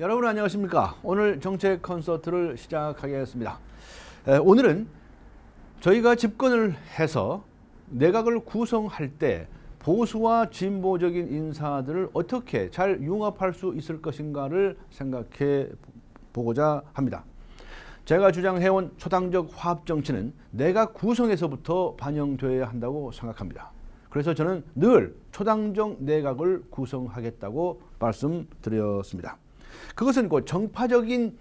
여러분 안녕하십니까? 오늘 정책 콘서트를 시작하겠습니다. 오늘은 저희가 집권을 해서 내각을 구성할 때 보수와 진보적인 인사들을 어떻게 잘 융합할 수 있을 것인가를 생각해 보고자 합니다. 제가 주장해온 초당적 화합 정치는 내각 구성에서부터 반영되어야 한다고 생각합니다. 그래서 저는 늘 초당적 내각을 구성하겠다고 말씀드렸습니다. 그것은 곧 정파적인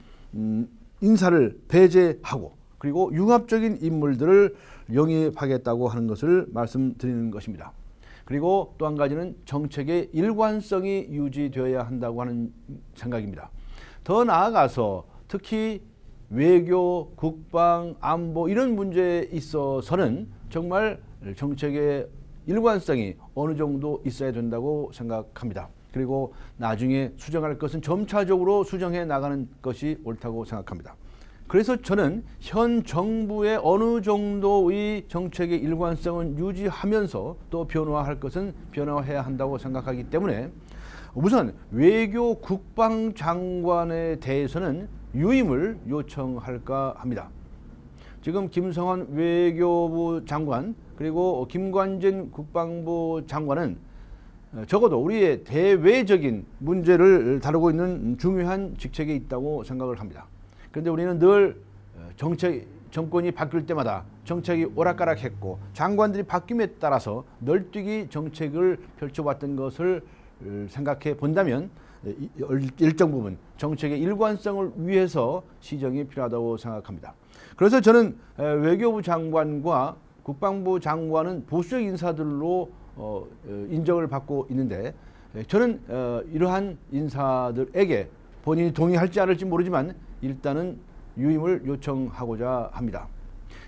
인사를 배제하고 그리고 융합적인 인물들을 영입하겠다고 하는 것을 말씀드리는 것입니다. 그리고 또 한 가지는 정책의 일관성이 유지되어야 한다고 하는 생각입니다. 더 나아가서 특히 외교, 국방, 안보 이런 문제에 있어서는 정말 정책의 일관성이 어느 정도 있어야 된다고 생각합니다. 그리고 나중에 수정할 것은 점차적으로 수정해 나가는 것이 옳다고 생각합니다. 그래서 저는 현 정부의 어느 정도의 정책의 일관성은 유지하면서 또 변화할 것은 변화해야 한다고 생각하기 때문에 우선 외교 국방장관에 대해서는 유임을 요청할까 합니다. 지금 김성환 외교부 장관 그리고 김관진 국방부 장관은 적어도 우리의 대외적인 문제를 다루고 있는 중요한 직책에 있다고 생각을 합니다. 그런데 우리는 늘 정권이 바뀔 때마다 정책이 오락가락했고 장관들이 바뀜에 따라서 널뛰기 정책을 펼쳐왔던 것을 생각해 본다면 일정 부분 정책의 일관성을 위해서 시정이 필요하다고 생각합니다. 그래서 저는 외교부 장관과 국방부 장관은 보수적 인사들로 인정을 받고 있는데 저는 이러한 인사들에게 본인이 동의할지 않을지 모르지만 일단은 유임을 요청하고자 합니다.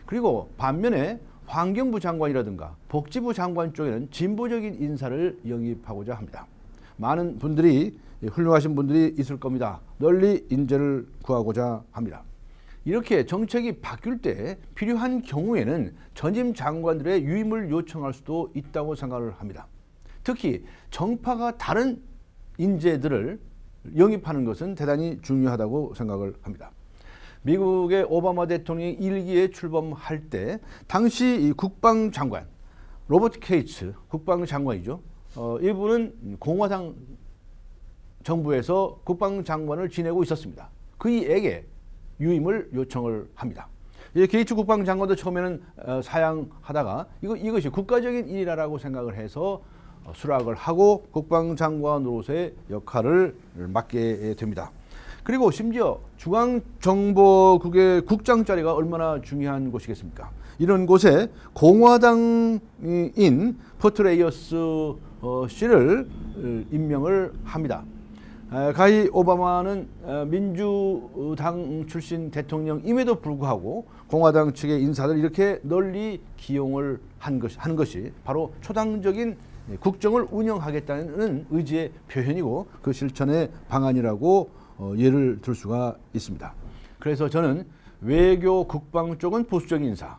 그리고 반면에 환경부 장관이라든가 복지부 장관 쪽에는 진보적인 인사를 영입하고자 합니다. 많은 분들이 훌륭하신 분들이 있을 겁니다. 널리 인재를 구하고자 합니다. 이렇게 정책이 바뀔 때 필요한 경우에는 전임 장관들의 유임을 요청할 수도 있다고 생각을 합니다. 특히 정파가 다른 인재들을 영입하는 것은 대단히 중요하다고 생각을 합니다. 미국의 오바마 대통령이 1기에 출범할 때 당시 이 국방장관 로버트 케이츠 국방장관이죠. 이분은 공화당 정부에서 국방장관을 지내고 있었습니다. 그에게 유임을 요청을 합니다. 게이츠 국방장관도 처음에는 사양하다가 이것이 국가적인 일이라고 생각을 해서 수락을 하고 국방장관으로서의 역할을 맡게 됩니다. 그리고 심지어 중앙정보국의 국장 자리가 얼마나 중요한 곳이겠습니까? 이런 곳에 공화당인 퍼트레이어스 씨를 임명을 합니다. 가히 오바마는 민주당 출신 대통령임에도 불구하고 공화당 측의 인사들 이렇게 널리 기용을 하는 것이 바로 초당적인 국정을 운영하겠다는 의지의 표현이고 그 실천의 방안이라고 예를 들 수가 있습니다. 그래서 저는 외교 국방 쪽은 보수적인 인사,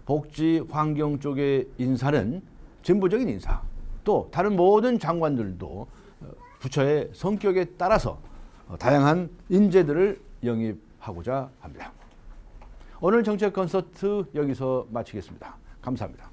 복지 환경 쪽의 인사는 진보적인 인사, 또 다른 모든 장관들도 부처의 성격에 따라서 다양한 인재들을 영입하고자 합니다. 오늘 정책 콘서트 여기서 마치겠습니다. 감사합니다.